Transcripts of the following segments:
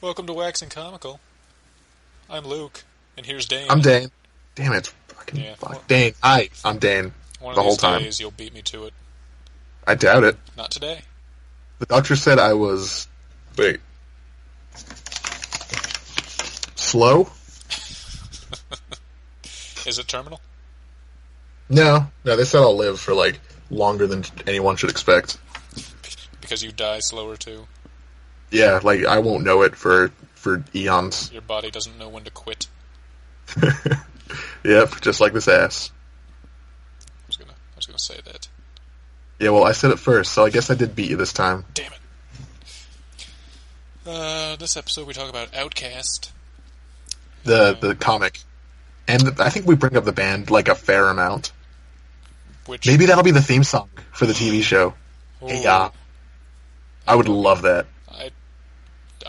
Welcome to Waxing Comical. I'm Luke, and here's Dane. I'm Dane. Damn it. Dane. I'm Dane. One of the whole these time. days you'll beat me to it. I doubt it. Not today. The doctor said I was... Wait. Slow? Is it terminal? No, they said I'll live for, longer than anyone should expect. Because you die slower, too? Yeah, I won't know it for eons. Your body doesn't know when to quit. Yep, just like this ass. I was gonna say that. Yeah, well, I said it first, so I guess I did beat you this time. Damn it. This episode we talk about Outcast. The comic. And I think we bring up the band, a fair amount. Which... Maybe that'll be the theme song for the TV show. Ooh. Hey, yeah. I would love that.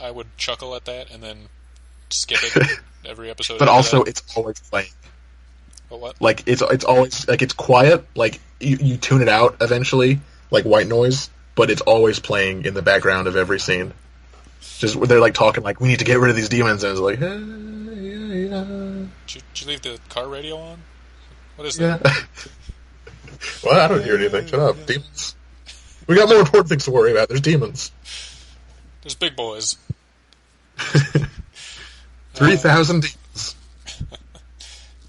I would chuckle at that and then skip it every episode. But also, it's always playing. But what? It's always, it's quiet, you tune it out eventually, like white noise, but it's always playing in the background of every scene. Just, they're talking we need to get rid of these demons, and it's like, hey, yeah. Did you leave the car radio on? What is that? Yeah. Well, I don't hear anything. Shut up. Demons. We got more important things to worry about. There's demons. There's big boys. 3,000 demons. I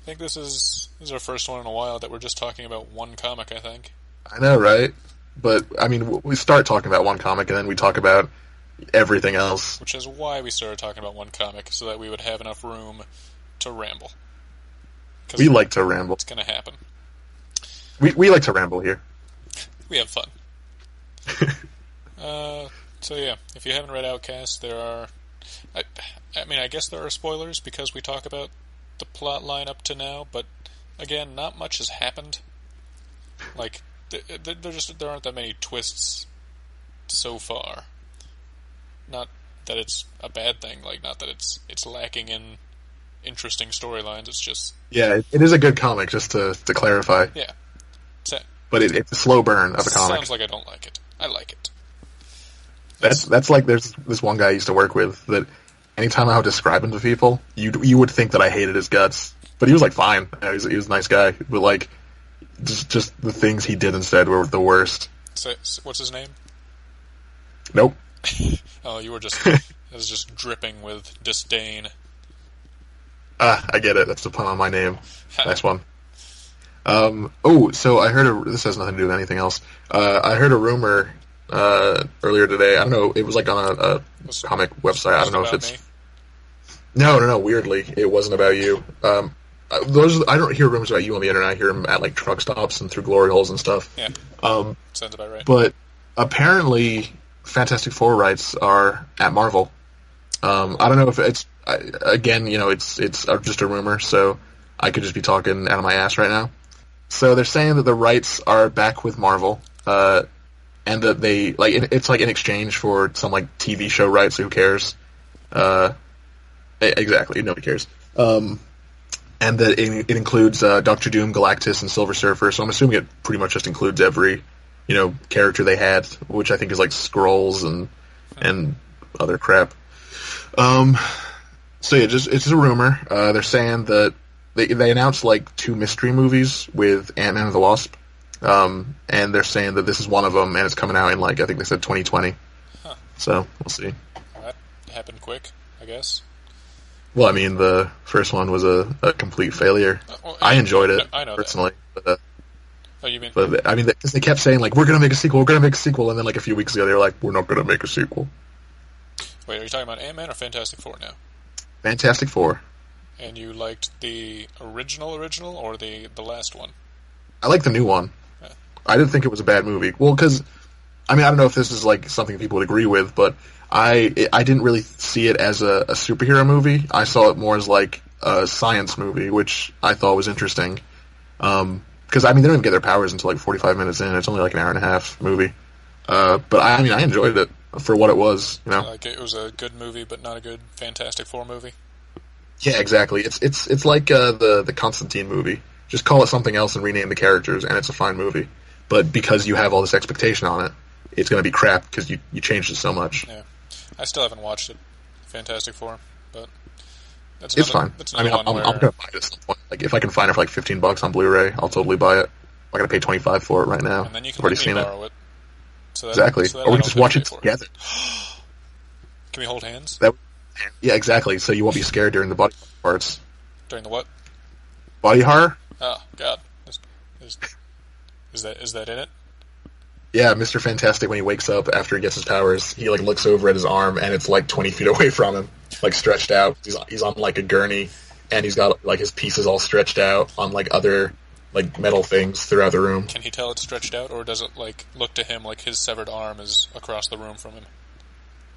think this is our first one in a while that we're just talking about one comic, I think. I know, right? But, we start talking about one comic, and then we talk about everything else. Which is why we started talking about one comic, so that we would have enough room to ramble. We like to ramble. It's going to happen. We like to ramble here. We have fun. So yeah, if you haven't read Outcast, there are... I guess there are spoilers because we talk about the plot line up to now, but again, not much has happened. There aren't that many twists so far. Not that it's a bad thing, not that it's lacking in interesting storylines, it's just... Yeah, it is a good comic, just to clarify. Yeah. But it's a slow burn of a comic. Sounds like I don't like it. I like it. That's there's this one guy I used to work with that anytime I would describe him to people, you would think that I hated his guts. But he was fine. He was a nice guy. But just the things he did and said were the worst. So, what's his name? Nope. Oh, you were just... It was just dripping with disdain. I get it. That's the pun on my name. Nice one. So I heard this has nothing to do with anything else. I heard a rumor earlier today. I don't know. It was on a comic website. I don't know if it's... Me? No. Weirdly, it wasn't about you. I don't hear rumors about you on the internet. I hear them at truck stops and through glory holes and stuff. Yeah. Sounds about right. But apparently, Fantastic Four rights are at Marvel. I don't know if it's it's just a rumor, so I could just be talking out of my ass right now. So they're saying that the rights are back with Marvel, and that they it's in exchange for some TV show rights. So who cares? Exactly, nobody cares. And that it includes Doctor Doom, Galactus, and Silver Surfer. So I'm assuming it pretty much just includes every character they had, which I think is Skrulls and other crap. So yeah, it's just a rumor. They're saying that they announced 2 mystery movies with Ant-Man and the Wasp, and they're saying that this is one of them, and it's coming out in I think they said 2020. Huh. So we'll see. That happened quick, I guess. Well, the first one was a complete failure. I enjoyed it personally. That. Oh, you mean? But because they kept saying we're gonna make a sequel, and then a few weeks ago they were we're not gonna make a sequel. Wait, are you talking about Ant-Man or Fantastic Four now? Fantastic Four. And you liked the original, or the last one? I like the new one. Yeah. I didn't think it was a bad movie. Well, because I don't know if this is something people would agree with, but I didn't really see it as a superhero movie. I saw it more as a science movie, which I thought was interesting. Because they don't even get their powers until 45 minutes in. It's only an hour and a half movie. But I enjoyed it for what it was. It was a good movie, but not a good Fantastic Four movie. Yeah, exactly. It's like the Constantine movie. Just call it something else and rename the characters, and it's a fine movie. But because you have all this expectation on it, it's going to be crap because you changed it so much. Yeah, I still haven't watched it. Fantastic Four, but It's fine. That's I another mean, one where I'm gonna buy it at some point. Like, if I can find it for like $15 on Blu-ray, I'll totally buy it. I gotta pay $25 for it right now. and then you can I've already let me seen it. borrow it. Exactly. So that Or I we don't just have watch to it pay for together. Can we hold hands Yeah, exactly. So you won't be scared during the body parts. during the what? Body horror? Oh God, is that in it? Yeah, Mr. Fantastic, when he wakes up after he gets his powers, he like looks over at his arm and it's like 20 feet away from him, like stretched out. He's on like a gurney, and he's got like his pieces all stretched out on like other like metal things throughout the room. Can he tell it's stretched out, or does it like look to him like his severed arm is across the room from him?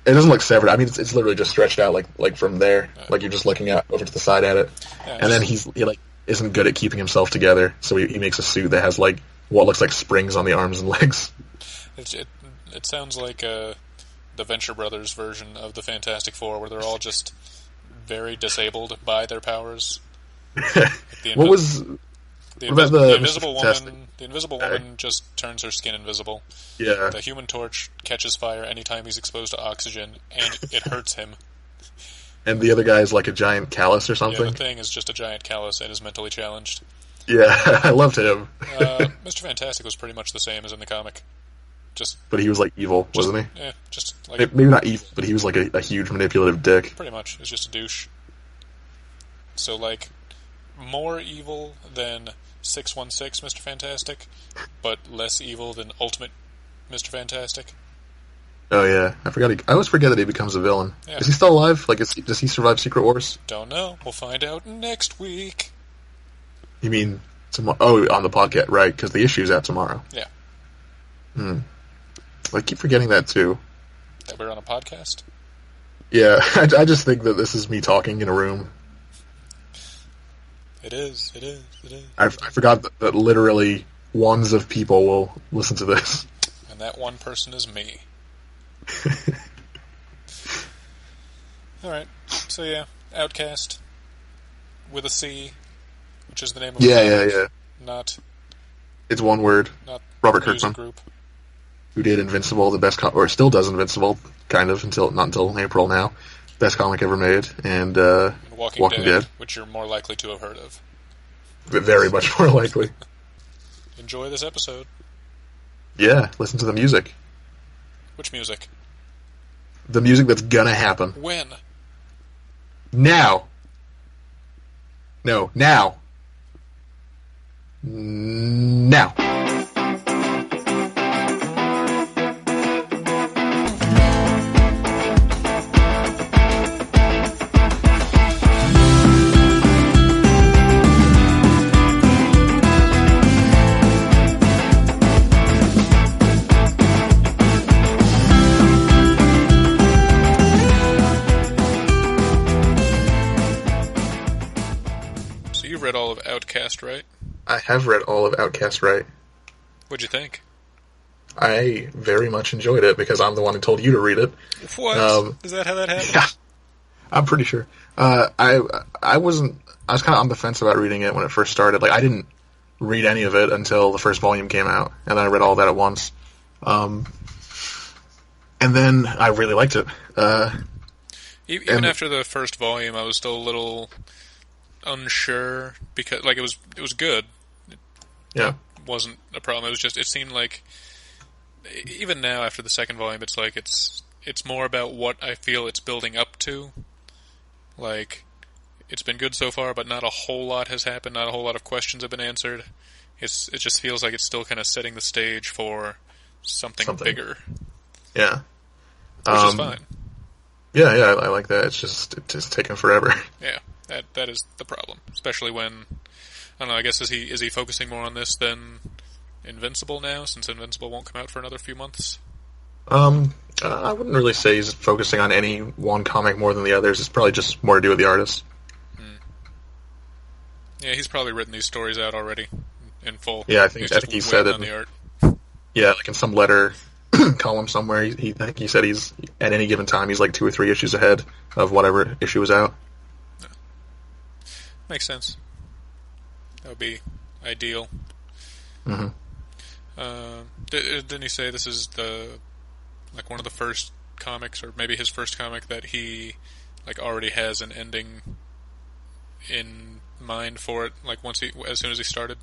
It doesn't look severed. I mean, it's literally just stretched out like from there, like you're just looking out over to the side at it. Yeah, and then he like isn't good at keeping himself together, so he makes a suit that has like what looks like springs on the arms and legs. It sounds like the Venture Brothers version of the Fantastic Four, where they're all just very disabled by their powers. Like the Invisible Woman? The Invisible Woman just turns her skin invisible. Yeah. The Human Torch catches fire anytime he's exposed to oxygen, and it hurts him. And the other guy is like a giant callus or something. Yeah, the Thing is just a giant callus and is mentally challenged. Yeah, I loved him. Mr. Fantastic was pretty much the same as in the comic. But he was like evil, wasn't he? Yeah, just like maybe not evil, but he was like a huge manipulative dick. pretty much. He was just a douche. So like more evil than 616 Mr. Fantastic, but less evil than Ultimate Mr. Fantastic. Oh yeah, I always forget that he becomes a villain. Yeah. Is he still alive? Like, does he survive Secret Wars? Don't know. We'll find out next week. You mean tomorrow? Oh, on the podcast, right? Because the issue's out tomorrow. Yeah. I keep forgetting that too. That we're on a podcast? Yeah, I just think that this is me talking in a room. It is. I forgot that literally ones of people will listen to this. And that one person is me. Alright, so yeah, Outcast with a C, which is the name of the comic, yeah. Not It's one word. not Robert music Kirkman, group. who did Invincible, the best or still does Invincible, kind of not until April now. Best comic ever made, and Walking Dead, which you're more likely to have heard of. But very much more likely. Enjoy this episode. Yeah, listen to the music. Which music? The music that's gonna happen. When? Now. No, now. Now. You've read all of Outcast, right? I have read all of Outcast, right? What'd you think? I very much enjoyed it because I'm the one who told you to read it. What? Is that how that happened? Yeah, I'm pretty sure. I was kind of on the fence about reading it when it first started. Like, I didn't read any of it until the first volume came out, and then I read all that at once. And then I really liked it. Even after the first volume, I was still a little unsure because, like, it was good. Yeah, it wasn't a problem. It was just it seemed like even now after the second volume, it's like it's more about what I feel it's building up to. Like, it's been good so far, but not a whole lot has happened. Not a whole lot of questions have been answered. It just feels like it's still kind of setting the stage for something bigger. Yeah, which is fine. Yeah, I like that. It's just taking forever. Yeah, that is the problem, especially when I don't know. I guess is he focusing more on this than Invincible now, since Invincible won't come out for another few months? I wouldn't really say he's focusing on any one comic more than the others. It's probably just more to do with the artist. Yeah, he's probably written these stories out already in full. Yeah, I think he said it. The art. Yeah, like in some letter column somewhere, I think he said he's at any given time he's like 2 or 3 issues ahead of whatever issue is out. Yeah. Makes sense. That would be ideal. Mm-hmm. Didn't he say this is one of the first comics, or maybe his first comic that he like already has an ending in mind for it. Like as soon as he started.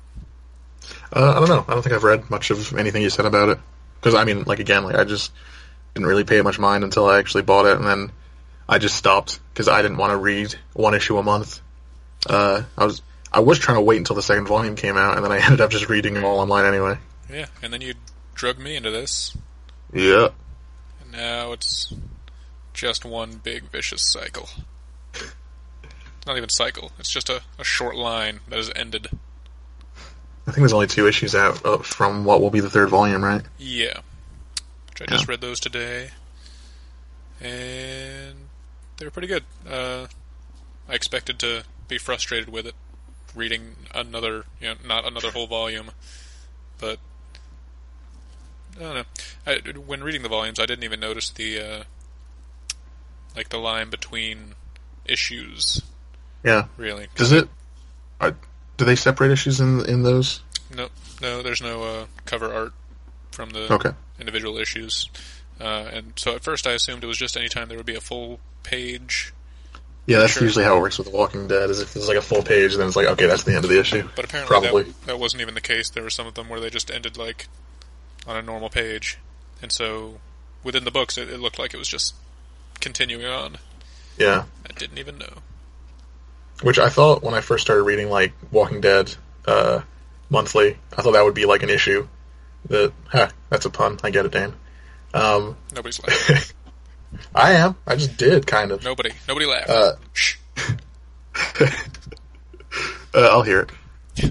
I don't know. I don't think I've read much of anything you said about it. Because, I mean, like, again, like, I just didn't really pay it much mind until I actually bought it, and then I just stopped, because I didn't want to read one issue a month. I was trying to wait until the second volume came out, and then I ended up just reading them all online anyway. Yeah, and then you drug me into this. Yeah. And now it's just one big vicious cycle. Not even cycle, it's just a short line that has ended. I think there's only 2 issues out from what will be the 3rd volume, right? Yeah. Which I just read those today. And they were pretty good. I expected to be frustrated with it, reading another, not another whole volume, but I don't know. When reading the volumes, I didn't even notice the line between issues. Yeah. Really. Does it? Do they separate issues in those? No, there's no cover art from the individual issues. And so at first I assumed it was just any time there would be a full page. Yeah, that's usually how it works with The Walking Dead, is if there's like a full page, then it's like, okay, that's the end of the issue. But apparently that wasn't even the case. There were some of them where they just ended like on a normal page. And so within the books it looked like it was just continuing on. Yeah. I didn't even know. Which I thought when I first started reading like Walking Dead monthly, I thought that would be like an issue. That's a pun. I get it, Dan. Nobody's laughing. I am. I just did, kind of. Nobody laughed. Shh. I'll hear it.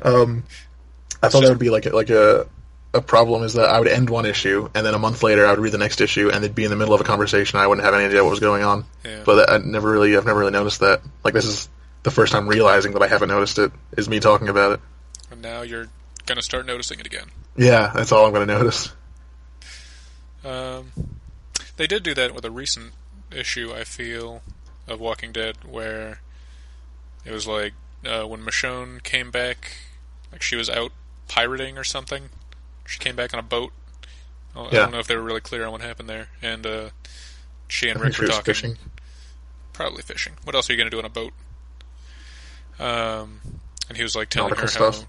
I thought that would be like a problem, is that I would end one issue, and then a month later I would read the next issue, and it'd be in the middle of a conversation. I wouldn't have any idea what was going on. Yeah. But I've never really noticed that. Like, this is the first time realizing that I haven't noticed it, is me talking about it. And now you're gonna start noticing it again. Yeah, that's all I'm gonna notice. They did do that with a recent issue, I feel, of Walking Dead, where it was like when Michonne came back, like she was out pirating or something. She came back on a boat. I don't know if they were really clear on what happened there. And she and Rick were talking. Fishing. Probably fishing. What else are you going to do on a boat? And he was like telling Nautical her stuff.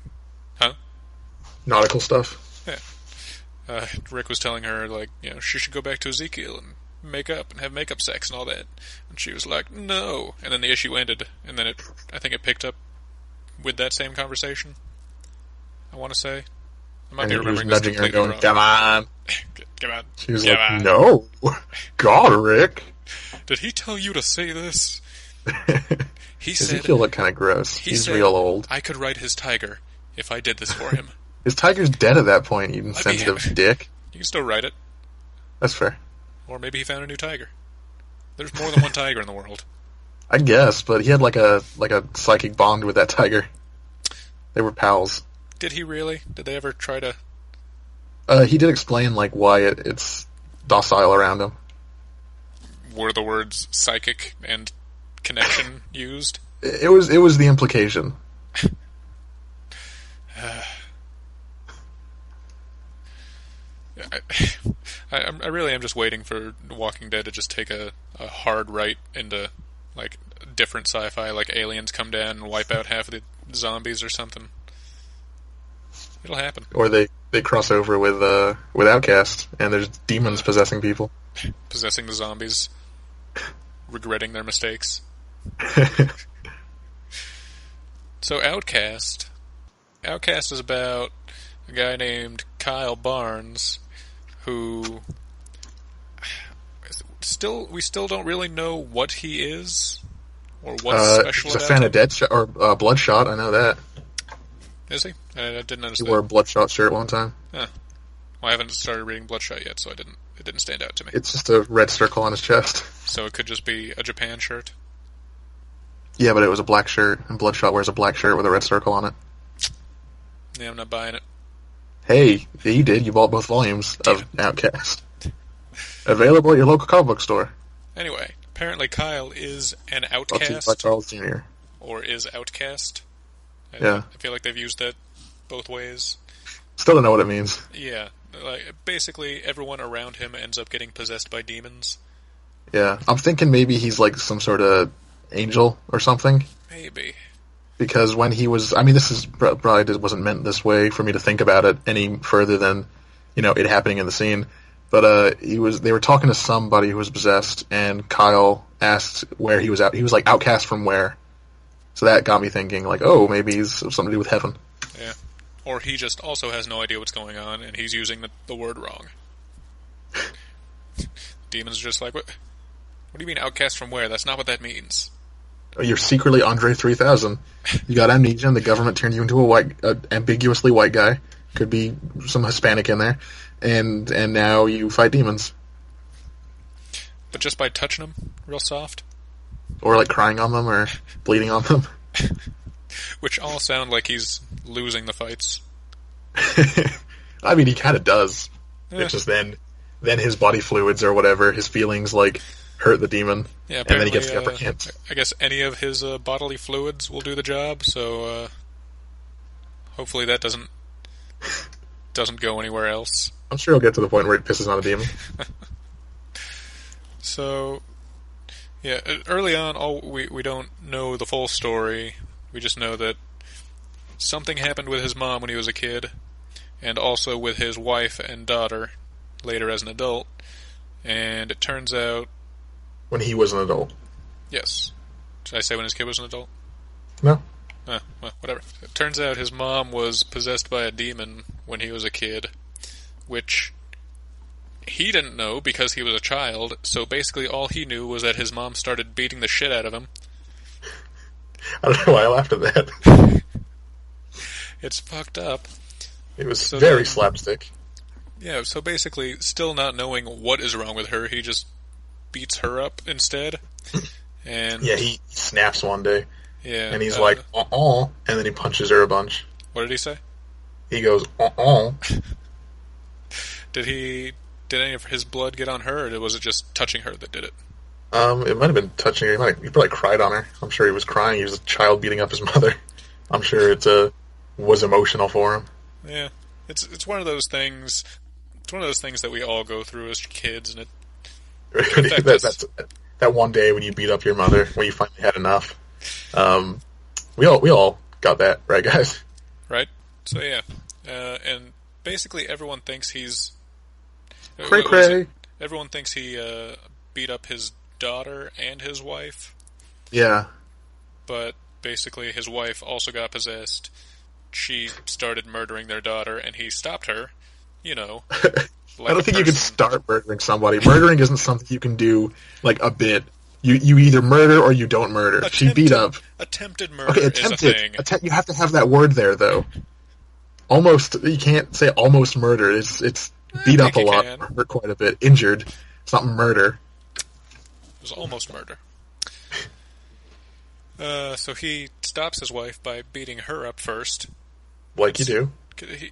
Nautical stuff. Yeah. Rick was telling her, like, she should go back to Ezekiel and make up and have makeup sex and all that. And she was like, no. And then the issue ended, and then I think it picked up with that same conversation, I want to say. I might be remembering this completely going, wrong. Come on. Come on. She was like, no. God, Rick. Did he tell you to say this? He said... Ezekiel looked kind of gross. He's real old. I could ride his tiger if I did this for him. His tiger's dead at that point, you insensitive dick. You can still ride it. That's fair. Or maybe he found a new tiger. There's more than one tiger in the world. I guess, but he had like a psychic bond with that tiger. They were pals. Did he really? Did they ever try to... He did explain like why it's docile around him. Were the words psychic and connection used? It was the implication. I really am just waiting for Walking Dead to just take a hard right into like different sci-fi, like aliens come down and wipe out half of the zombies or something. It'll happen. Or they cross over with Outcast, and there's demons possessing people. Possessing the zombies. Regretting their mistakes. So Outcast is about a guy named Kyle Barnes who we still don't really know what he is or what's special he's about a fan him. of Deadshot or Bloodshot, I know that. Is he? I didn't understand. He wore a Bloodshot shirt one time. Huh. Well, I haven't started reading Bloodshot yet, so it didn't stand out to me. It's just a red circle on his chest. So it could just be a Japan shirt? Yeah, but it was a black shirt, and Bloodshot wears a black shirt with a red circle on it. Yeah, I'm not buying it. Hey, you did. You bought both volumes of Outcast. Available at your local comic book store. Anyway, apparently Kyle is an outcast. By Charles Jr. Or is outcast. Yeah. I feel like they've used that both ways. Still don't know what it means. Yeah. Like, basically, everyone around him ends up getting possessed by demons. Yeah, I'm thinking maybe he's like some sort of angel or something. Maybe. Because when he was, I mean, this is probably wasn't meant this way for me to think about it any further than, it happening in the scene. But they were talking to somebody who was possessed, and Kyle asked where he was at. He was like, outcast from where? So that got me thinking, like, oh, maybe he's something to do with heaven. Yeah. Or he just also has no idea what's going on, and he's using the word wrong. Demon's just like, what do you mean outcast from where? That's not what that means. Oh, you're secretly Andre 3000. You got amnesia, and the government turned you into a ambiguously white guy. Could be some Hispanic in there. And now you fight demons. But just by touching them real soft? Or like crying on them, or bleeding on them. Which all sound like he's losing the fights. I mean, he kind of does. Yeah. It's just then his body fluids or whatever, his feelings, like, hurt the demon. Yeah, and then he gets the upper hand. I guess any of his bodily fluids will do the job, so hopefully that doesn't go anywhere else. I'm sure he'll get to the point where it pisses on a demon. So, yeah, early on, we don't know the full story. We just know that something happened with his mom when he was a kid, and also with his wife and daughter later as an adult. And it turns out... When he was an adult. Yes. Did I say when his kid was an adult? No. Well, whatever. It turns out his mom was possessed by a demon when he was a kid, which he didn't know because he was a child, so basically all he knew was that his mom started beating the shit out of him. I don't know why I laughed at that. It's fucked up. It was very slapstick. Yeah, so basically, still not knowing what is wrong with her, he just beats her up instead. And yeah, he snaps one day. Yeah. And he's like, and then he punches her a bunch. What did he say? He goes, Did any of his blood get on her, or was it just touching her that did it? It might have been touching her. He probably cried on her. I'm sure he was crying. He was a child beating up his mother. I'm sure it was emotional for him. Yeah. It's one of those things. It's one of those things that we all go through as kids, and it that one day when you beat up your mother, when you finally had enough. We all got that, right, guys? Right. So yeah, and basically everyone thinks he's cray. Everyone thinks he beat up his daughter and his wife. Yeah. But basically, his wife also got possessed. She started murdering their daughter, and he stopped her. I don't think you can start murdering somebody. Murdering isn't something you can do, like, a bit. You either murder or you don't murder. She beat up. Attempted murder is a thing. You have to have that word there, though. Almost, you can't say almost murder. It's beat up a lot, hurt quite a bit, injured. It's not murder. It was almost murder. So he stops his wife by beating her up first. Like you do.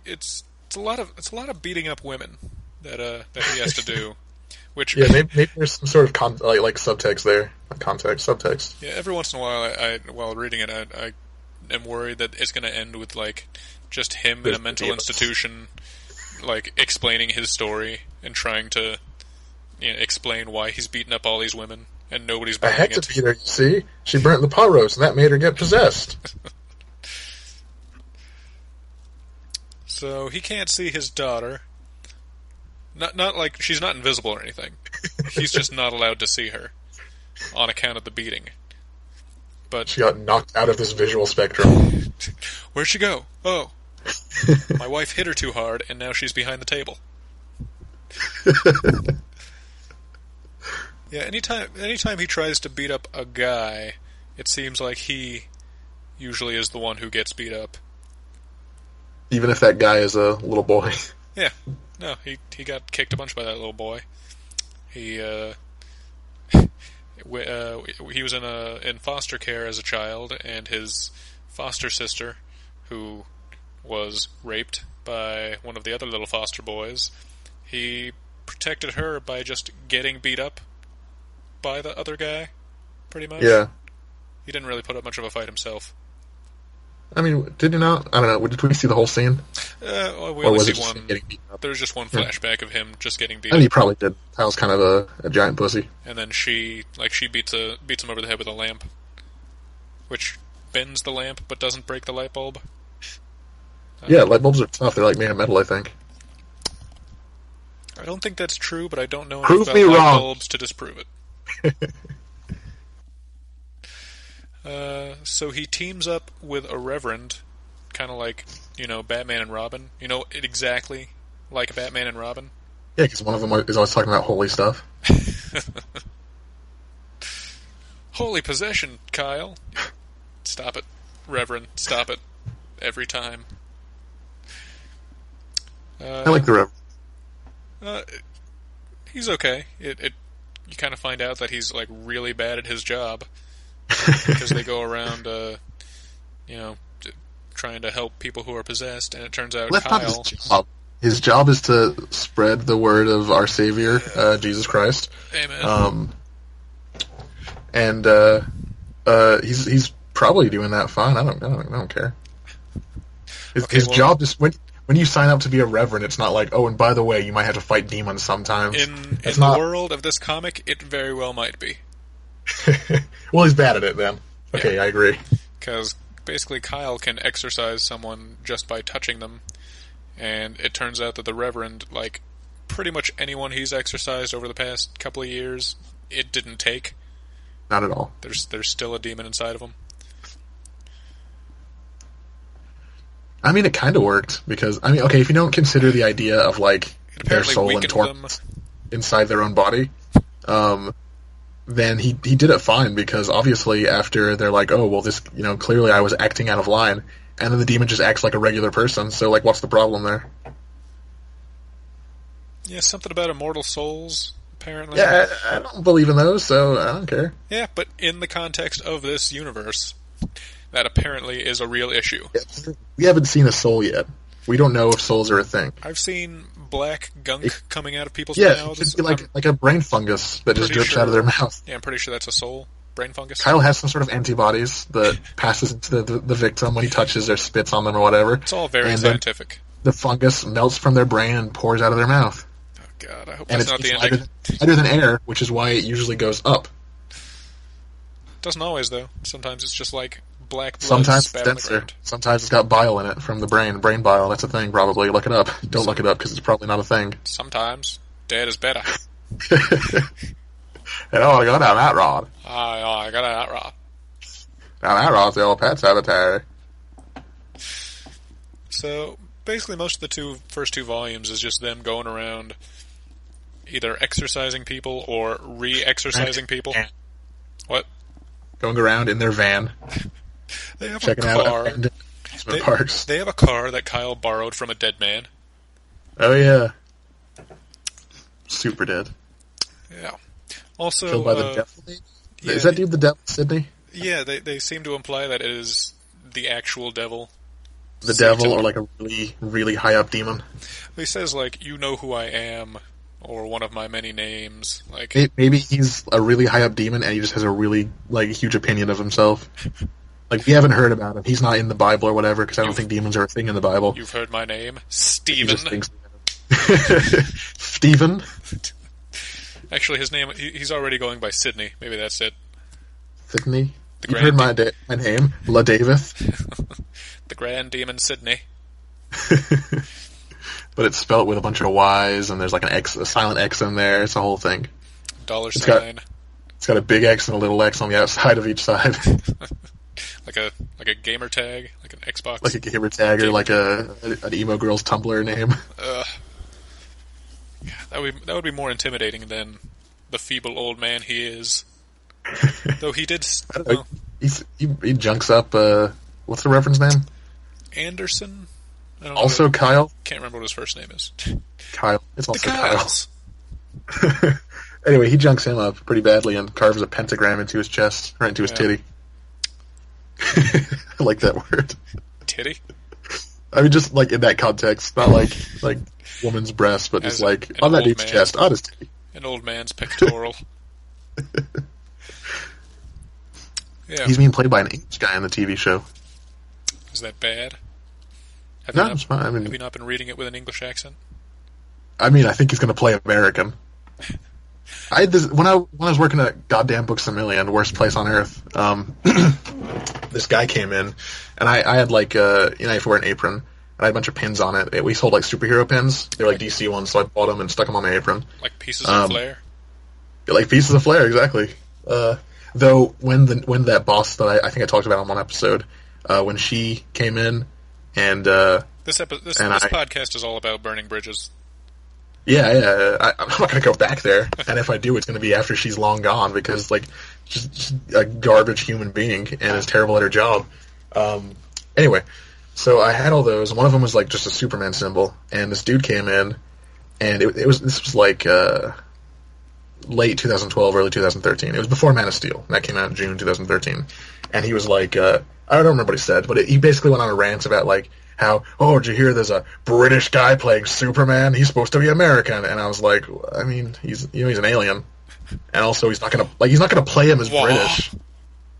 It's a lot of beating up women that he has to do. Which maybe there's some sort of like subtext there, subtext. Yeah, every once in a while, while reading it, I am worried that it's going to end with like just him in a mental institution, like explaining his story and trying to explain why he's beating up all these women and nobody's buying it. I had to beat her. You see, she burnt the pot roast, and that made her get possessed. So he can't see his daughter. Not like she's not invisible or anything. He's just not allowed to see her on account of the beating. But she got knocked out of this visual spectrum. Where'd she go? Oh, my wife hit her too hard, and now she's behind the table. Yeah, anytime he tries to beat up a guy, it seems like he usually is the one who gets beat up. Even if that guy is a little boy. Yeah. No, he got kicked a bunch by that little boy. He was in foster care as a child, and his foster sister, who was raped by one of the other little foster boys, he protected her by just getting beat up by the other guy, pretty much. Yeah. He didn't really put up much of a fight himself. I mean, did you not? I don't know. Did we see the whole scene? Well, we Or only was see it just one. getting beaten up? There's just one flashback of him just getting beat I mean, he up, probably did. Kyle's kind of a giant pussy. and then she beats him over the head with a lamp, which bends the lamp but doesn't break the light bulb. Yeah, light bulbs are tough. They're like made of metal, I think. I don't think that's true, but I don't know enough Prove about me light wrong. bulbs to disprove it. So he teams up with a reverend, kind of like, Batman and Robin. Exactly like Batman and Robin. Yeah, because one of them is always talking about holy stuff. Holy possession, Kyle. Stop it, Reverend. Stop it. Every time. I like the Reverend. He's okay. You kind of find out that he's like really bad at his job because they go around, trying to help people who are possessed, and it turns out That's not Kyle. his job. His job is to spread the word of our Savior, Jesus Christ. Amen. He's probably doing that fine. I don't care. His job is when you sign up to be a reverend, it's not like, oh, and by the way, you might have to fight demons sometimes. In the world of this comic, it very well might be. Well, he's bad at it then. Okay, Yeah. I agree. Because basically Kyle can exorcise someone just by touching them, and it turns out that the Reverend, like pretty much anyone he's exorcised over the past couple of years, it didn't take. Not at all. There's still a demon inside of him. I mean, it kind of worked, because, okay, if you don't consider the idea of, like, their soul and torment inside their own body, then he did it fine, because obviously after they're like, oh, well, this, clearly I was acting out of line, and then the demon just acts like a regular person, so, like, what's the problem there? Yeah, something about immortal souls, apparently. Yeah, I don't believe in those, so I don't care. Yeah, but in the context of this universe, that apparently is a real issue. We haven't seen a soul yet. We don't know if souls are a thing. I've seen black gunk coming out of people's mouths. It could be like a brain fungus that just drips out of their mouth. Yeah, I'm pretty sure that's a soul. Brain fungus. Kyle has some sort of antibodies that passes into the victim when he touches or spits on them or whatever. It's all very scientific. The fungus melts from their brain and pours out of their mouth. Oh, God, I hope And that's not the ending. Lighter than air, which is why it usually goes up. Doesn't always, though. Sometimes it's just like black blood Sometimes it's spat on the denser. ground. Sometimes it's got bile in it from the brain. Brain bile, that's a thing, probably. Look it up. Don't look it up, because it's probably not a thing. Sometimes dead is better. And I go down that rod. I got that rod. Down that rod's the old pet cemetery. So, basically most of the first two volumes is just them going around either exercising people or re-exercising people. What? Going around in their van. They have checking a car. out parks. They have a car that Kyle borrowed from a dead man. Oh, yeah. Super dead. Yeah. Also, killed by the devil? Yeah, is that dude the devil, Sydney? Yeah, they seem to imply that it is the actual devil. The devil, or like a really, really high up demon? He says, like, you know who I am, or one of my many names. Like, maybe he's a really high up demon and he just has a really, like, huge opinion of himself. Like, we haven't heard about him. He's not in the Bible or whatever, because I don't think demons are a thing in the Bible. You've heard my name? Stephen. Stephen? Actually, his name, he's already going by Sydney. Maybe that's it. Sydney? You've heard my name, La Davith. The Grand Demon Sydney. But it's spelled with a bunch of Y's, and there's like a silent X in there. It's a whole thing. $sign. It's got a big X and a little X on the outside of each side. like a gamer tag, like an Xbox. Like a gamer tag, or like an emo girl's Tumblr name. That would be more intimidating than the feeble old man he is. Though he did. I don't know. He junks up. What's the Reverend's name? Anderson. Also Kyle. Can't remember what his first name is. Kyle. It's also Kyle. Anyway, he junks him up pretty badly and carves a pentagram into his chest, right into his titty. I like that word. Titty? I mean, just like in that context, not like woman's breast, but just like on that dude's chest, on his titty. An old man's pectoral. Yeah. He's being played by an English guy on the TV show. Is that bad? No, it's fine. I mean, have you not been reading it with an English accent? I think he's going to play American. I had this when I was working at goddamn Books a Million, worst place on earth. This guy came in, and I had like you have to wear an apron, and I had a bunch of pins on it. We sold like superhero pins. They were like DC ones, so I bought them and stuck them on my apron. Like pieces of flair. Like pieces of flair, exactly. Though when that boss that I think I talked about on one episode, when she came in, and this podcast is all about burning bridges. Yeah. I'm not going to go back there, and if I do, it's going to be after she's long gone because like she's a garbage human being and is terrible at her job. Anyway, so I had all those. One of them was like just a Superman symbol, and this dude came in, and this was like late 2012, early 2013. It was before Man of Steel. That came out in June 2013, and he was like, I don't remember what he said, but he basically went on a rant about like how, oh, did you hear there's a British guy playing Superman? He's supposed to be American. And I was like, I mean, he's an alien. And also he's not gonna play him as British.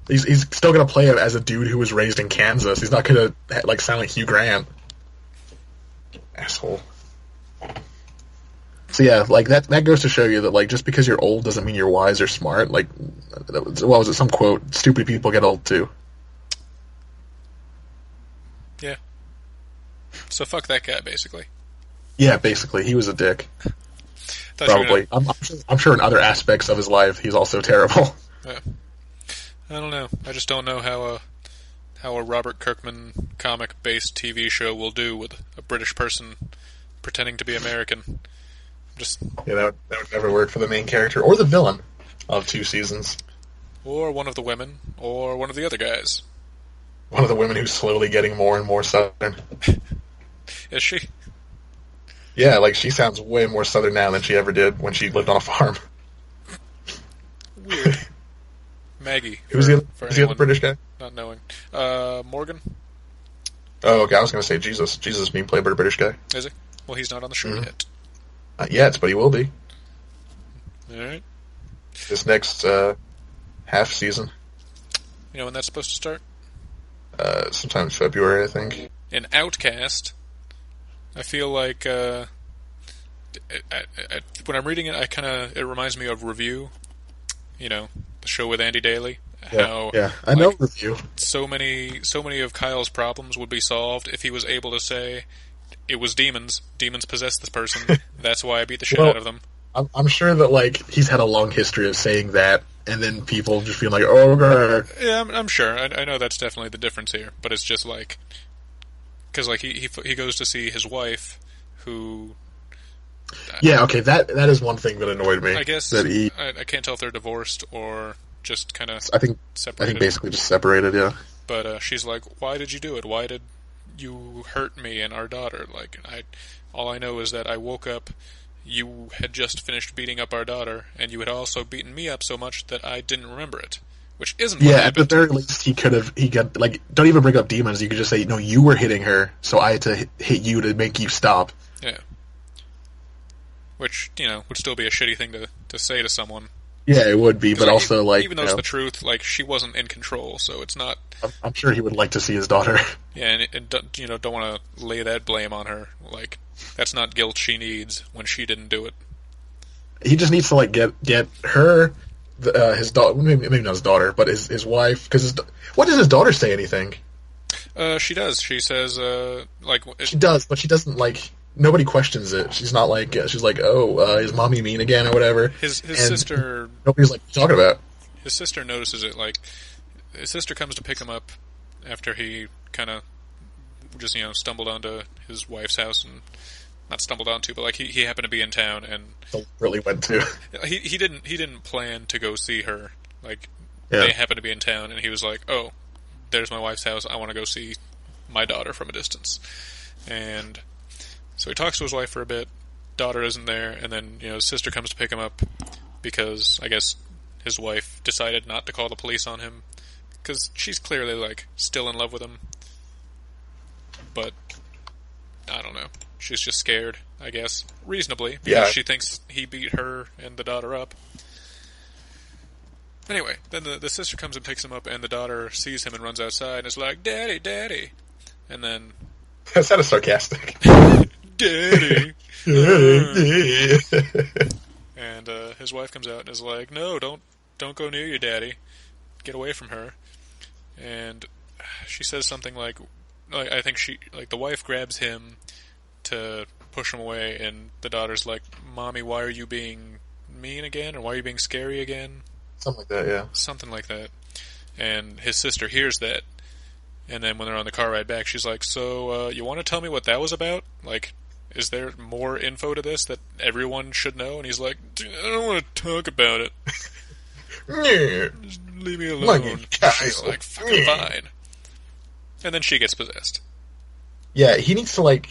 He's still gonna play him as a dude who was raised in Kansas. He's not gonna like sound like Hugh Grant. Asshole. So yeah, like that goes to show you that like just because you're old doesn't mean you're wise or smart. Like, what was it? Some quote: "Stupid people get old too." Yeah. So fuck that guy, basically. Yeah, basically, he was a dick. Probably. I'm sure in other aspects of his life, he's also terrible. Yeah. I don't know. I just don't know how a Robert Kirkman comic-based TV show will do with a British person pretending to be American. Yeah, that would never work for the main character or the villain of 2 seasons. Or one of the women, or one of the other guys. One of the women who's slowly getting more and more Southern. Is she? Yeah, like she sounds way more Southern now than she ever did when she lived on a farm. Weird. Maggie. Who's the other British guy? Not knowing. Morgan? Oh, okay, I was going to say Jesus. Jesus is being played by a British guy. Is he? Well, he's not on the show yet. Not yet, but he will be. Alright. This next half season. You know when that's supposed to start? Sometime in February, I think. In Outcast, I feel like when I'm reading it, it reminds me of Review. You know, the show with Andy Daly. Yeah, I know Review. So many of Kyle's problems would be solved if he was able to say, "It was demons. Demons possessed this person. That's why I beat the shit out of them." I'm sure that like he's had a long history of saying that, and then people just feel like, "Oh, God." Yeah, I'm sure. I know that's definitely the difference here, but it's just like because like he goes to see his wife, who. Yeah, okay, that is one thing that annoyed me. I guess that I can't tell if they're divorced or just kind of. I think separated. Basically just separated. Yeah. But she's like, "Why did you do it? Why did you hurt me and our daughter? Like, all I know is that I woke up. You had just finished beating up our daughter, and you had also beaten me up so much that I didn't remember it." Which isn't what happened. At the very least, he got, like, don't even bring up demons, you could just say, no, you were hitting her, so I had to hit you to make you stop. Yeah. Which, would still be a shitty thing to say to someone. Yeah, it would be, but like, also, like, even though it's the truth, like, she wasn't in control, so it's not... I'm sure he would like to see his daughter. Yeah, and don't want to lay that blame on her. Like, that's not guilt she needs when she didn't do it. He just needs to, like, get her... his daughter, maybe not his daughter, but his wife. Because what does his daughter say? Anything? She does. She says, like she does, but she doesn't like. Nobody questions it. She's not like she's like, oh, is mommy mean again or whatever. His sister. Nobody's like talking about. His sister notices it. Like his sister comes to pick him up after he kind of just stumbled onto his wife's house and. Not stumbled onto, but like he happened to be in town and really went to. He didn't plan to go see her. Like they happened to be in town, and he was like, "Oh, there's my wife's house. I want to go see my daughter from a distance." And so he talks to his wife for a bit. Daughter isn't there, and then his sister comes to pick him up because I guess his wife decided not to call the police on him because she's clearly like still in love with him, but I don't know. She's just scared, I guess, reasonably, because she thinks he beat her and the daughter up. Anyway, then the sister comes and picks him up, and the daughter sees him and runs outside and is like, "Daddy, Daddy." And then... That sounded sarcastic. Daddy! And his wife comes out and is like, no, don't go near your daddy. Get away from her. And she says something like I think the wife grabs him to push him away, and the daughter's like, Mommy, why are you being mean again? Or why are you being scary again? Something like that, yeah. Something like that. And his sister hears that. And then when they're on the car ride back, she's like, so, you want to tell me what that was about? Like, is there more info to this that everyone should know? And he's like, I don't want to talk about it. Just leave me alone. She's like, fucking fine. And then she gets possessed. Yeah, he needs to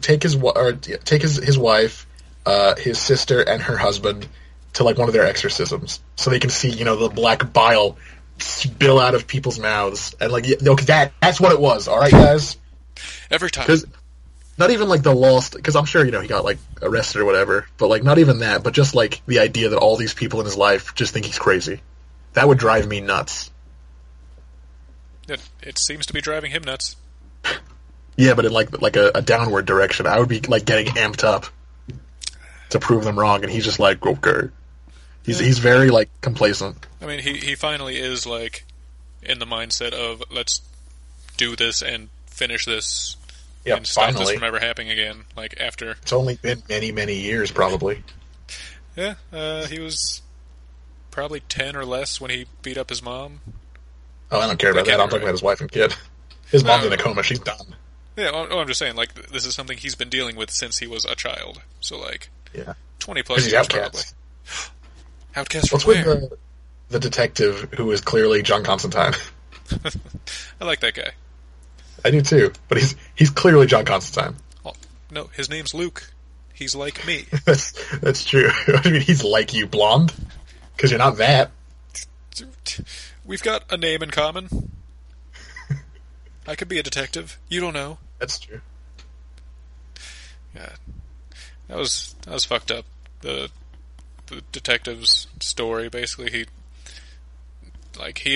take his wife, his sister, and her husband to one of their exorcisms, so they can see the black bile spill out of people's mouths, and that's what it was. All right, guys. Every time. Because not even the lost, because I'm sure he got arrested or whatever, but not even that, but just the idea that all these people in his life just think he's crazy. That would drive me nuts. It seems to be driving him nuts. Yeah, but in a downward direction. I would be getting amped up to prove them wrong, and he's just okay. He's very complacent. I mean, he finally is in the mindset of let's do this and finish this and stop this from ever happening again. After it's only been many years, probably. Yeah, he was probably 10 or less when he beat up his mom. Oh, I don't care about that. I'm talking about his wife and kid. His mom's in a coma. She's done. Yeah, I'm just saying, this is something he's been dealing with since he was a child. So, 20 plus years, probably. Outcast from where? With the detective who is clearly John Constantine. I like that guy. I do too, but he's clearly John Constantine. Oh, no, his name's Luke. He's like me. That's true. I mean, he's like you, blonde, because you're not that. We've got a name in common. I could be a detective. You don't know. That's true. Yeah, that was fucked up. The detective's story, basically, he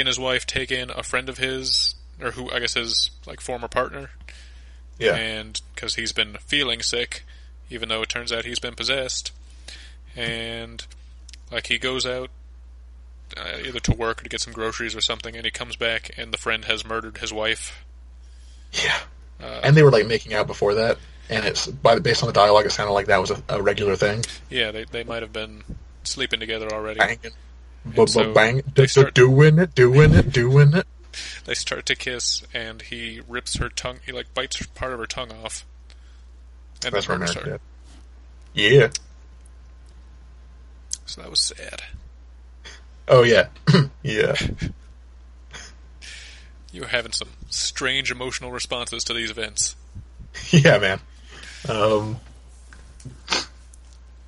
and his wife take in a friend of his, or who I guess his former partner. Yeah. And because he's been feeling sick, even though it turns out he's been possessed, and he goes out either to work or to get some groceries or something, and he comes back and the friend has murdered his wife. Yeah. And they were making out before that, and based on the dialogue, it sounded like that was a regular thing. Yeah, they might have been sleeping together already. Banging. So bang. Doing it. They start to kiss, and he rips her tongue. He bites part of her tongue off. And that's then murders her. Yeah. So that was sad. Oh yeah. Yeah. You're having some strange emotional responses to these events. Yeah, man.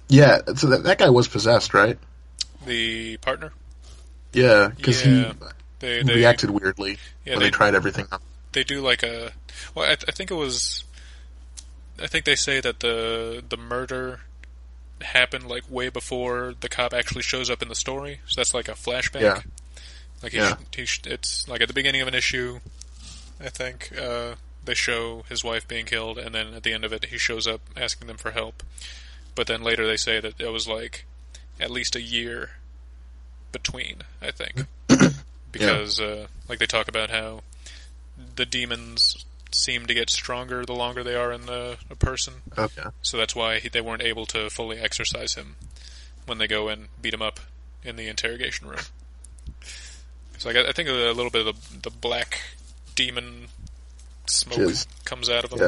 Yeah, so that guy was possessed, right? The partner? Yeah, because he reacted weirdly when they tried everything. They do a... Well, I think it was... I think they say that the murder happened way before the cop actually shows up in the story. So that's a flashback. Yeah. It's at the beginning of an issue, I think, they show his wife being killed, and then at the end of it, he shows up asking them for help. But then later they say that it was at least a year between, I think. Because, they talk about how the demons seem to get stronger the longer they are in a person. Okay. So that's why they weren't able to fully exorcise him when they go and beat him up in the interrogation room. So I think a little bit of the black demon smoke comes out of him.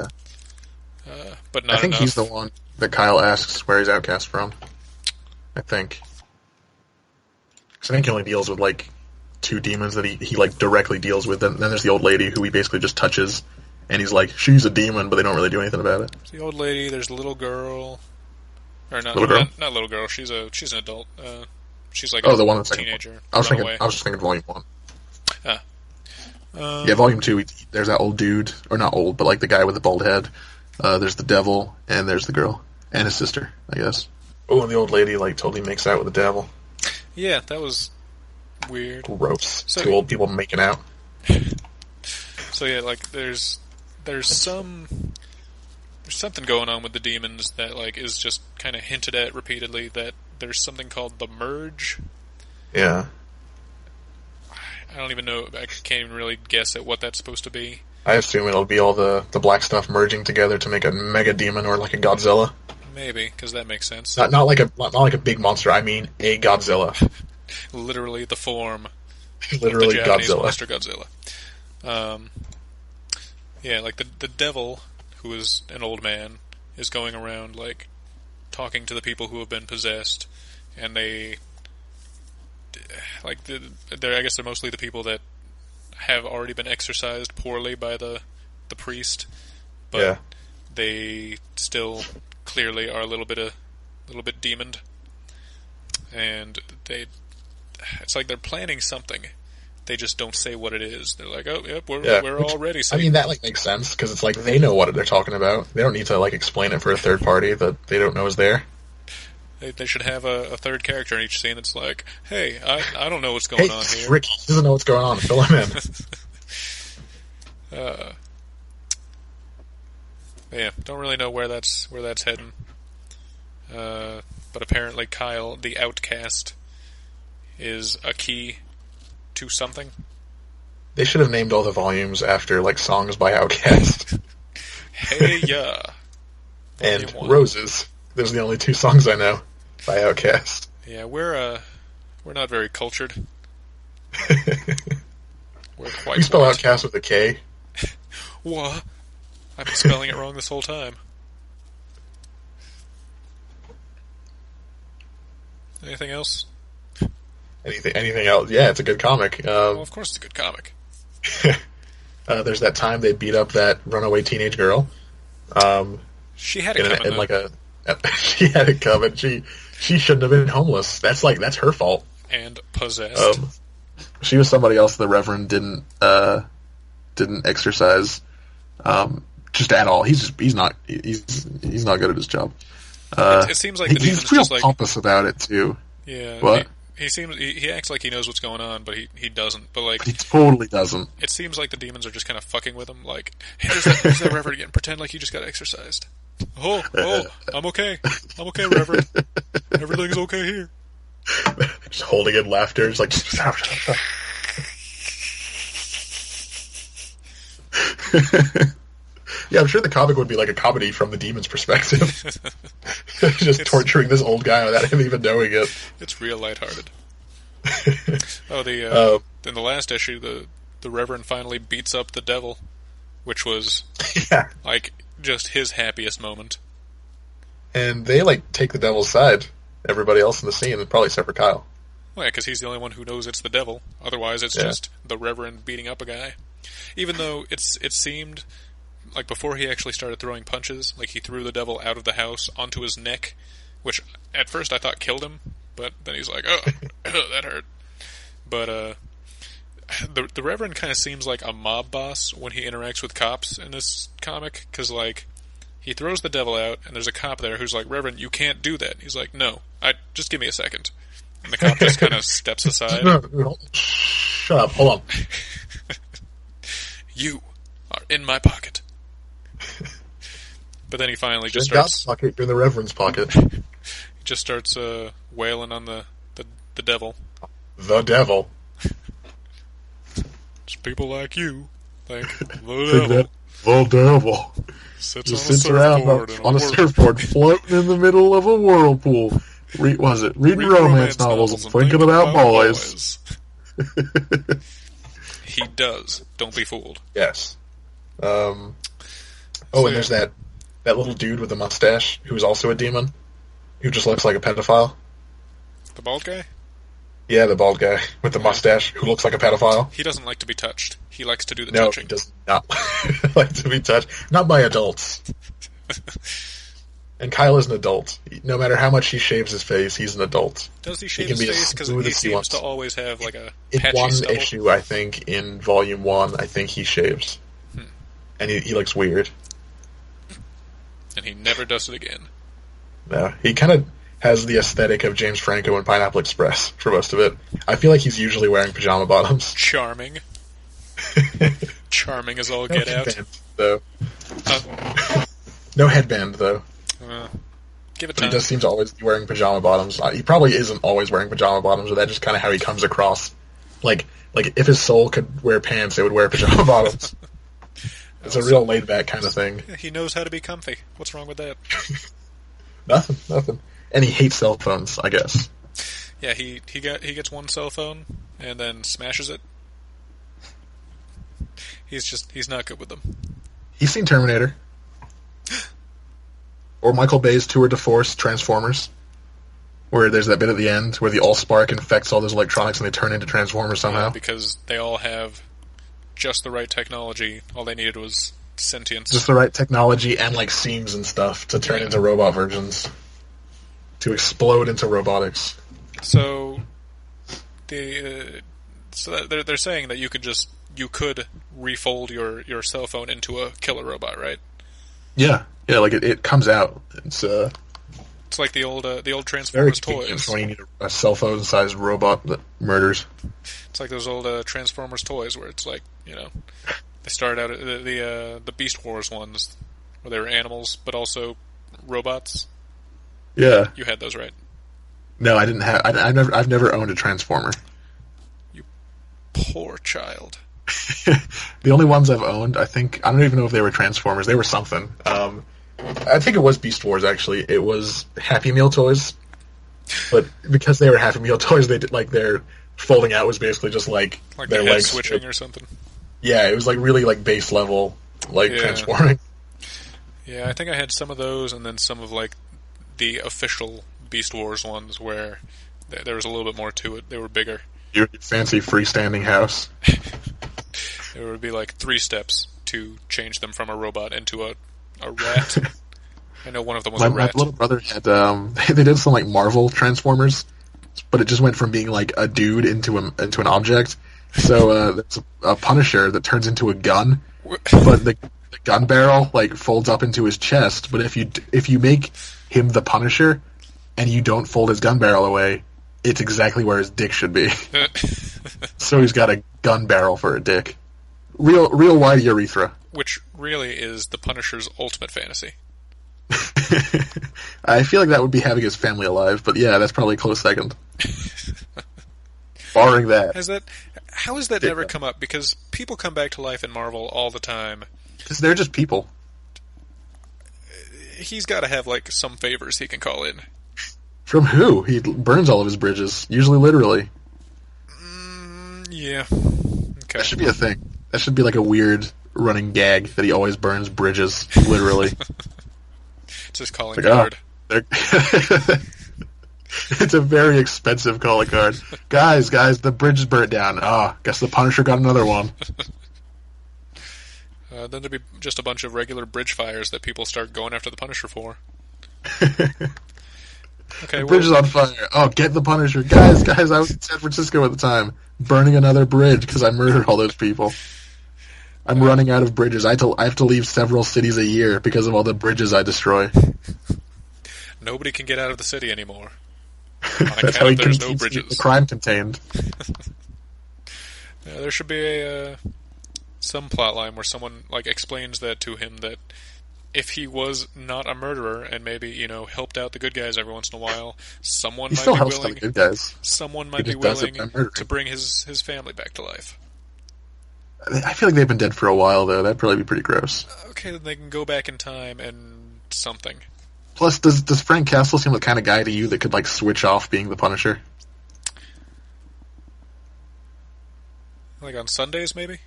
Yeah. But not enough. I think he's the one that Kyle asks where he's Outcast from. I think. Because I think he only deals with, two demons that he directly deals with. Then there's the old lady who he basically just touches, and he's like, she's a demon, but they don't really do anything about it. There's the old lady, there's the little girl. Or not, little girl? Not little girl, she's an adult. She's the one that's teenager. I was just thinking Volume 1. Ah. Yeah, Volume 2, there's that old dude, or not old, but the guy with the bald head. There's the devil, and there's the girl. And his sister, I guess. Oh, and the old lady, totally makes out with the devil. Yeah, that was weird. Gross. So, two old people making out. So yeah, there's there's something going on with the demons that like is just kind of hinted at repeatedly. That there's something called the merge. Yeah. I don't even know. I can't even really guess at what that's supposed to be. I assume it'll be all the black stuff merging together to make a mega demon or like a Godzilla. Maybe, because that makes sense. Not like a big monster. I mean a Godzilla. Literally the form. Literally of the Japanese Godzilla. monster Godzilla. Yeah, like the devil, who is an old man, is going around like talking to the people who have been possessed, and they like I guess they're mostly the people that have already been exorcised poorly by the priest, but Yeah. they still clearly are a little bit demoned, and it's like they're planning something. They just don't say what it is. They're like, oh, yep, we're all ready. I mean, that like makes sense because it's like they know what they're talking about. They don't need to like explain it for a third party that they don't know is there. They should have a third character in each scene that's like, hey, I don't know what's going on here. Ricky doesn't know what's going on. Fill him in. Yeah, don't really know where that's heading. But apparently Kyle, the Outcast, is a key to something. They should have named all the volumes after like songs by Outcast. Hey ya. And Roses. Those are the only two songs I know by Outcast. Yeah, we're not very cultured. We're quite. You spell Outcast with a K. What? I've been spelling it wrong this whole time. Anything else? Anything else? Yeah, it's a good comic. Well, of course it's a good comic. There's that time they beat up that runaway teenage girl. She had it coming. She had it coming. She shouldn't have been homeless. That's her fault. And possessed. She was somebody else the Reverend didn't exercise just at all. He's not good at his job. It seems like the demon's he's real just like pompous about it too. Yeah. What? He acts like he knows what's going on, but he doesn't. But like he totally doesn't. It seems like the demons are just kind of fucking with him. Like, hey, there's that Reverend again. Pretend like you just got exorcised. Oh, I'm okay. I'm okay, Reverend. Everything's okay here. Just holding in laughter. It's like stop. Yeah, I'm sure the comic would be like a comedy from the demon's perspective. Just torturing this old guy without him even knowing it. It's real lighthearted. In the last issue, the Reverend finally beats up the devil, which was like just his happiest moment. And they like take the devil's side. Everybody else in the scene, probably except for Kyle. Well, yeah, because he's the only one who knows it's the devil. Otherwise, it's just the Reverend beating up a guy. Even though it seemed like before he actually started throwing punches, like he threw the devil out of the house onto his neck, which at first I thought killed him, but then he's like, oh, that hurt. But the Reverend kind of seems like a mob boss when he interacts with cops in this comic, because like he throws the devil out, and there's a cop there who's like, Reverend, you can't do that. He's like, no, just give me a second. And the cop just kind of steps aside. No, shut up, hold on. You are in my pocket. But then he finally just in starts... God's pocket, you're in the Reverend's pocket. He just starts wailing on the devil. The devil. It's people like you. Like, the devil. The devil. Sits around on a surfboard, floating in the middle of a whirlpool. Reading romance novels and thinking about boys. He does. Don't be fooled. Yes. And there's that little dude with a mustache who's also a demon, who just looks like a pedophile. The bald guy? Yeah, the bald guy with the mustache who looks like a pedophile. He doesn't like to be touched. He likes to do the touching. No, he does not like to be touched. Not by adults. And Kyle is an adult. No matter how much he shaves his face, he's an adult. Does he shave his face? Because he seems to always have like a patchy in one stubble. issue, I think, in Volume 1, I think he shaves. And he looks weird. And he never does it again. No, he kind of has the aesthetic of James Franco in Pineapple Express for most of it. I feel like he's usually wearing pajama bottoms. Charming. Charming as all No get out. headband, though. Uh, No headband, though. Give it But time. he does seem to always be wearing pajama bottoms. He probably isn't always wearing pajama bottoms, but that's just kind of how he comes across. Like if his soul could wear pants, it would wear pajama bottoms. It's a real laid-back kind of thing. He knows how to be comfy. What's wrong with that? Nothing. And he hates cell phones, I guess. Yeah, he gets one cell phone and then smashes it. He's not good with them. He's seen Terminator. Or Michael Bay's Tour de Force Transformers, where there's that bit at the end where the Allspark infects all those electronics and they turn into Transformers somehow. Yeah, because they all have just the right technology. All they needed was sentience. Just the right technology and like seams and stuff to turn into robot versions. To explode into robotics. So, they're saying that you could refold your cell phone into a killer robot, right? Yeah, like it comes out. It's like the old very Transformers convenient toys. when you need a cell phone-sized robot that murders. It's like those old Transformers toys where it's like, they started out the Beast Wars ones where they were animals but also robots. Yeah, you had those, right? No, I didn't have. I've never owned a Transformer. You poor child. The only ones I've owned, I don't even know if they were Transformers. They were something. I think it was Beast Wars, actually. It was Happy Meal toys. But because they were Happy Meal toys, they did, like, their folding out was basically just, like their the head legs switching or something. Yeah, it was, like, really, like, base level, like, transforming. Yeah, I think I had some of those, and then some of, like, the official Beast Wars ones where there was a little bit more to it. They were bigger. Your fancy freestanding house. There would be, like, 3 steps to change them from a robot into a rat. I know one of them was a rat. My little brother had, they did some, like, Marvel Transformers, but it just went from being, like, a dude into an object. So, there's a Punisher that turns into a gun, but the gun barrel, like, folds up into his chest, but if you make him the Punisher, and you don't fold his gun barrel away, it's exactly where his dick should be. So he's got a gun barrel for a dick. Real wide urethra. Which really is the Punisher's ultimate fantasy. I feel like that would be having his family alive, but yeah, that's probably a close second. Barring that. How has that never come up? Because people come back to life in Marvel all the time. Because they're just people. He's got to have, like, some favors he can call in. From who? He burns all of his bridges, usually literally. Yeah. Okay. That should be a thing. That should be like a weird running gag that he always burns bridges, literally. Just calling card. It's a very expensive calling card. Guys, the bridge is burnt down. Guess the Punisher got another one. Then there'd be just a bunch of regular bridge fires that people start going after the Punisher for. Okay, the bridge is on fire. Get the Punisher. Guys, I was in San Francisco at the time, burning another bridge because I murdered all those people. I'm running out of bridges. I have to leave several cities a year because of all the bridges I destroy. Nobody can get out of the city anymore. That's how he there's keeps no bridges. The crime contained. There should be some plot line where someone like explains that to him, that if he was not a murderer and maybe helped out the good guys every once in a while, someone might be willing. The good guys. Someone might be willing to bring his family back to life. I feel like they've been dead for a while, though. That'd probably be pretty gross. Okay, then they can go back in time and something. Plus, does Frank Castle seem like the kind of guy to you that could, like, switch off being the Punisher? Like on Sundays, maybe?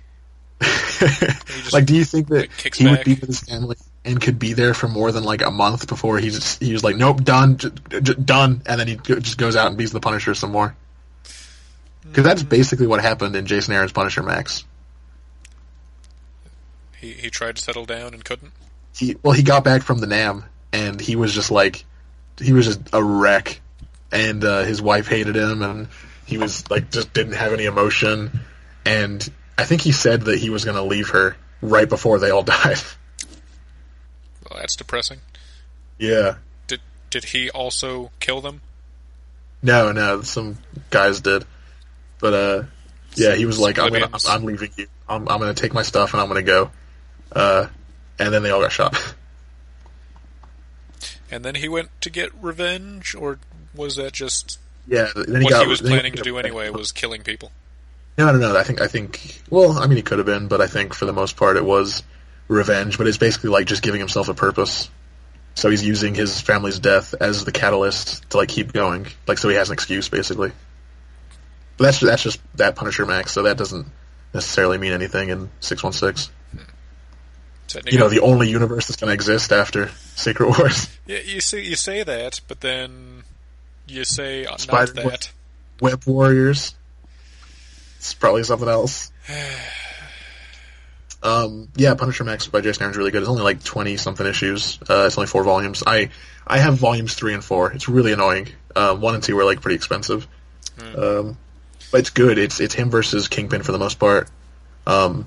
Like, do you think that he back. would be with his family and could be there for more than, like, a month before he was like, nope, done, done, and then he just goes out and beats the Punisher some more? Because that's basically what happened in Jason Aaron's Punisher Max. He tried to settle down and couldn't? He got back from the NAM, and he was just a wreck, and his wife hated him, and he was, like, just didn't have any emotion, and I think he said that he was going to leave her right before they all died. Well, that's depressing. Yeah. Did he also kill them? No, some guys did. But, Yeah, he was like, civilians. I'm leaving you. I'm gonna take my stuff and I'm gonna go. And then they all got shot. And then he went to get revenge, or was that just Yeah, then what he was planning to do anyway? Was killing people? No. I think. Well, I mean, he could have been, but I think for the most part it was revenge. But it's basically like just giving himself a purpose. So he's using his family's death as the catalyst to like keep going, like so he has an excuse basically. But that's just that Punisher Max, so that doesn't necessarily mean anything in 616. The only universe that's going to exist after Secret Wars. Yeah, you say that, but then you say not that. Web Warriors. It's probably something else. Punisher Max by Jason Aaron's really good. It's only like 20-something issues. It's only 4 volumes. I have volumes 3 and 4. It's really annoying. 1 and 2 are like pretty expensive. But it's good. It's him versus Kingpin for the most part. And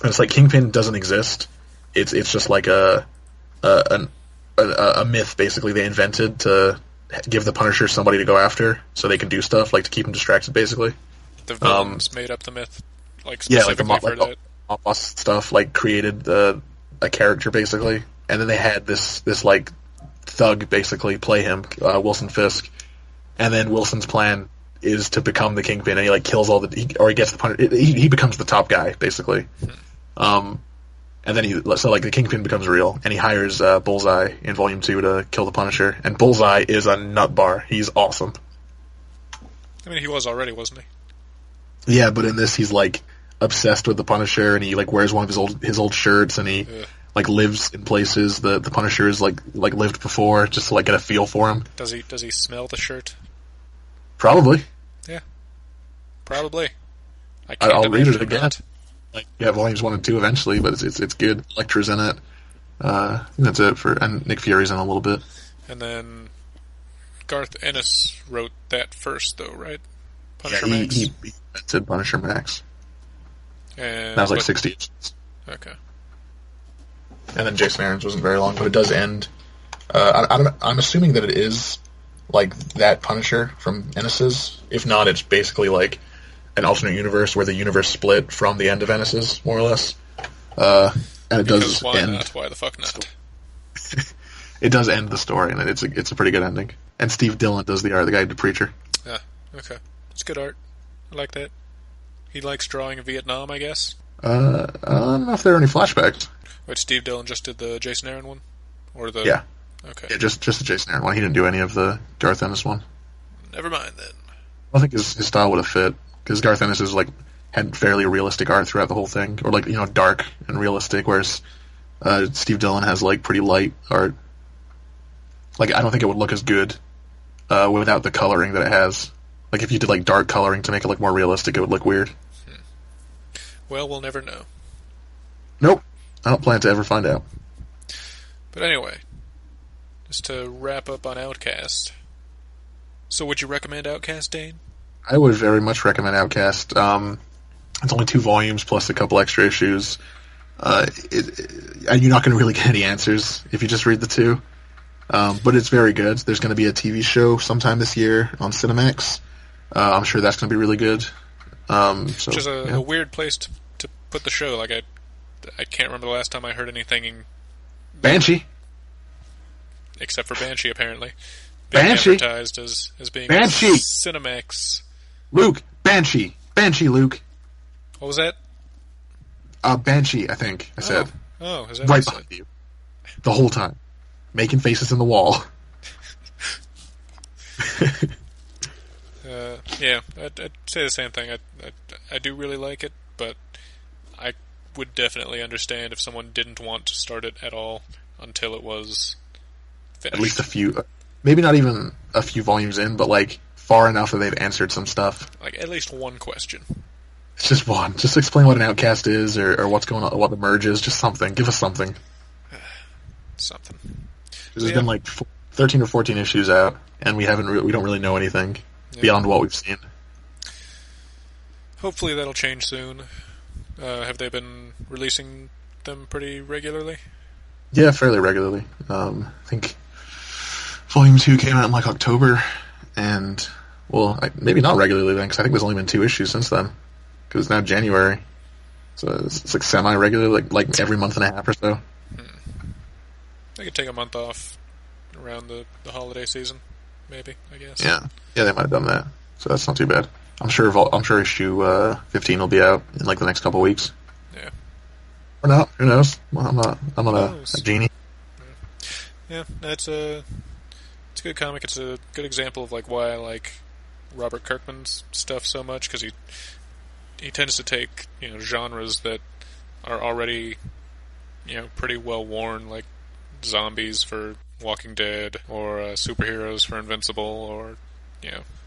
it's like Kingpin doesn't exist. It's just like a myth basically they invented to give the Punisher somebody to go after so they can do stuff like to keep him distracted basically. The villains made up the myth, like specifically for that. Boss stuff like created a character basically, and then they had this like thug basically play him, Wilson Fisk, and then Wilson's plan is to become the Kingpin, and he like kills he gets the Punisher. He becomes the top guy basically. And then the Kingpin becomes real, and he hires Bullseye in Volume 2 to kill the Punisher, and Bullseye is a nut bar. He's awesome. I mean, he was already, wasn't he? Yeah, but in this he's like obsessed with the Punisher, and he like wears one of his old shirts, and he like lives in places that the Punisher has like lived before, just to like get a feel for him. Does he smell the shirt? Probably. Yeah, probably. I'll read it again. Volumes 1 and 2 eventually, but it's good. Elektra's in it. That's it and Nick Fury's in a little bit. And then Garth Ennis wrote that first, though, right? Punisher Max. He invented Punisher Max. And that was like 60 issues. Okay. And then Jason Aaron's wasn't very long, but it does end. I'm assuming that it is like that Punisher from Ennis's. If not, it's basically like an alternate universe where the universe split from the end of Ennis's, more or less. And it does end. Not? Why the fuck not? It does end the story, and it's a pretty good ending. And Steve Dillon does the art, the guy who did Preacher. Yeah, okay. It's good art. I like that. He likes drawing of Vietnam, I guess. I don't know if there are any flashbacks. Wait, Steve Dillon just did the Jason Aaron one? Or the... Yeah. Okay. Yeah, just the Jason Aaron one. He didn't do any of the Garth Ennis one. Never mind, then. I think his style would have fit. Because Garth Ennis had fairly realistic art throughout the whole thing, or dark and realistic, whereas Steve Dillon has pretty light art. I don't think it would look as good without the coloring that it has. If you did dark coloring to make it look more realistic, it would look weird. Well, we'll never know. Nope, I don't plan to ever find out. But anyway, just to wrap up on Outcast. So, would you recommend Outcast, Dane? I would very much recommend Outcast. It's only 2 volumes plus a couple extra issues. And you're not going to really get any answers if you just read the 2. But it's very good. There's going to be a TV show sometime this year on Cinemax. I'm sure that's going to be really good. Which is a weird place to put the show. I can't remember the last time I heard anything. Banshee. Except for Banshee, apparently. Banshee. Advertised as being Banshee. Cinemax. Luke, Banshee, Luke. What was that? Banshee, I think I said. Oh, is that right behind you, the whole time, making faces in the wall. Yeah, I'd say the same thing. I do really like it, but I would definitely understand if someone didn't want to start it at all until it was finished. At least a few, maybe not even a few volumes in, but far enough that they've answered some stuff. At least one question. It's just one. Just explain what an Outcast is, or what's going on, what the merge is. Just something. Give us something. Something. There's been 13 or 14 issues out, and we don't really know anything beyond what we've seen. Hopefully that'll change soon. Have they been releasing them pretty regularly? Yeah, fairly regularly. I think Volume 2 came out in October, and maybe not regularly then, because I think there's only been 2 issues since then. because it's now January, so it's like semi-regular, like every month and a half or so. They could take a month off around the holiday season, maybe, I guess. Yeah, they might have done that, so that's not too bad. I'm sure issue 15 will be out in like the next couple weeks. Yeah. Or not? Who knows? Well, I'm not a genie. Yeah, it's a good comic. It's a good example of like why I like Robert Kirkman's stuff so much, because he tends to take genres that are already pretty well worn, like zombies for Walking Dead, or superheroes for Invincible, or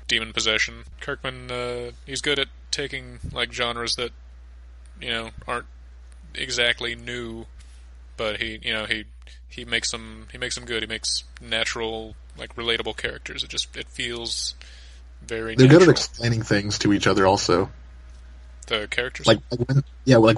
demon possession. Kirkman, he's good at taking like genres that aren't exactly new, but he makes them good. He makes natural, like relatable characters. It feels very They're natural. good at explaining things to each other also. The characters? Like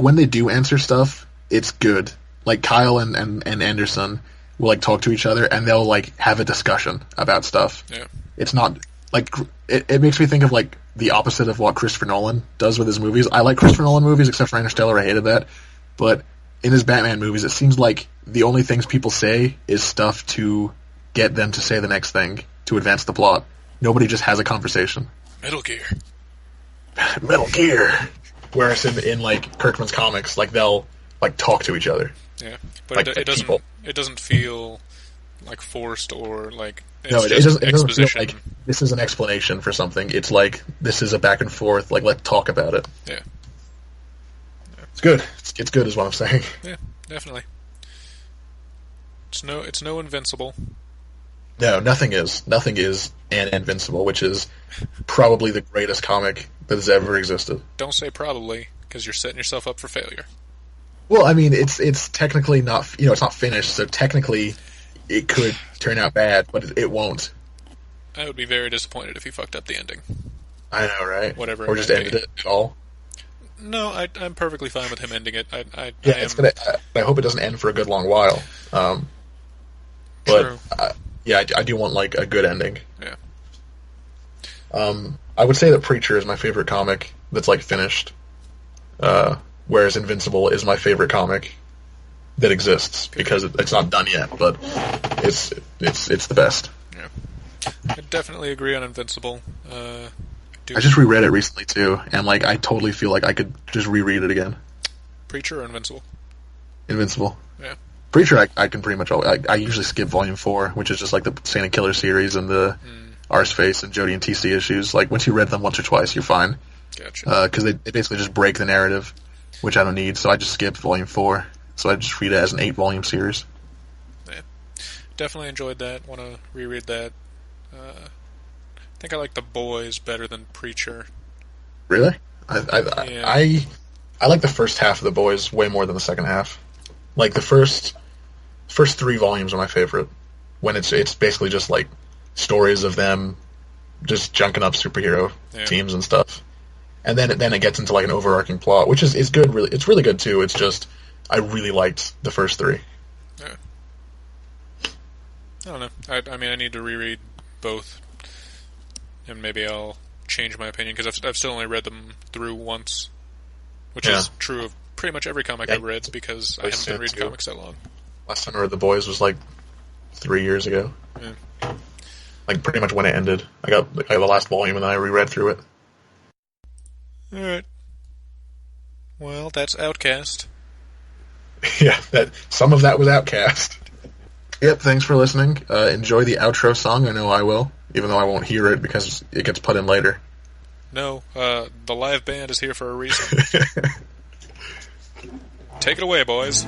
when they do answer stuff, it's good. Like Kyle and Anderson will like talk to each other, and they'll like have a discussion about stuff. Yeah. It's not like it makes me think of like the opposite of what Christopher Nolan does with his movies. I like Christopher Nolan movies, except for Interstellar. I hated that. But in his Batman movies, it seems like the only things people say is stuff to get them to say the next thing to advance the plot. Nobody just has a conversation. Metal Gear. Metal Gear. Whereas in like Kirkman's comics, like they'll like talk to each other. Yeah, but like, it doesn't. people. It doesn't feel like forced or like. It's No, it just doesn't feel exposition. like this is an explanation for something. It's like this is a back and forth. Like let's talk about it. Yeah. It's good. It's good, is what I'm saying. Yeah, definitely. It's no Invincible. No, nothing is an Invincible, which is probably the greatest comic that has ever existed. Don't say probably, because you're setting yourself up for failure. Well, I mean, it's technically not, it's not finished, so technically it could turn out bad, but it won't. I would be very disappointed if he fucked up the ending. I know, right? Whatever. Or just ended it at all. No, I'm perfectly fine with him ending it. I hope it doesn't end for a good long while. But I do want like a good ending. Yeah. I would say that Preacher is my favorite comic that's like finished. Whereas Invincible is my favorite comic that exists because it's not done yet, but it's the best. Yeah, I definitely agree on Invincible. I just reread it recently too, and like I totally feel like I could just reread it again. Preacher or Invincible? Invincible. Yeah. Preacher, I can pretty much. I usually skip Volume 4, which is just like the Santa Killer series and the Arseface and Jodie and TC issues. Like once you read them once or twice, you're fine. Gotcha. Because they basically just break the narrative, which I don't need. So I just skip Volume 4. So I just read it as an 8-volume series. Yeah. Definitely enjoyed that. Want to reread that. I think I like The Boys better than Preacher. Really? I like the first half of The Boys way more than the second half. Like the first 3 volumes are my favorite. When it's basically just like stories of them just junking up superhero teams and stuff. And then it gets into like an overarching plot, which is good. Really, it's really good too. It's just I really liked the first 3. Yeah. I don't know. I mean, I need to reread both, and maybe I'll change my opinion because I've still only read them through once, which is true of pretty much every comic I've read because I haven't been reading comics that long. Last time I read The Boys was like 3 years ago. Yeah. Like pretty much when it ended. I got the last volume and then I reread through it. Alright. Well, that's Outcast. Yeah, some of that was Outcast. Yep, thanks for listening. Enjoy the outro song. I know I will, even though I won't hear it because it gets put in later. No, the live band is here for a reason. Take it away, boys.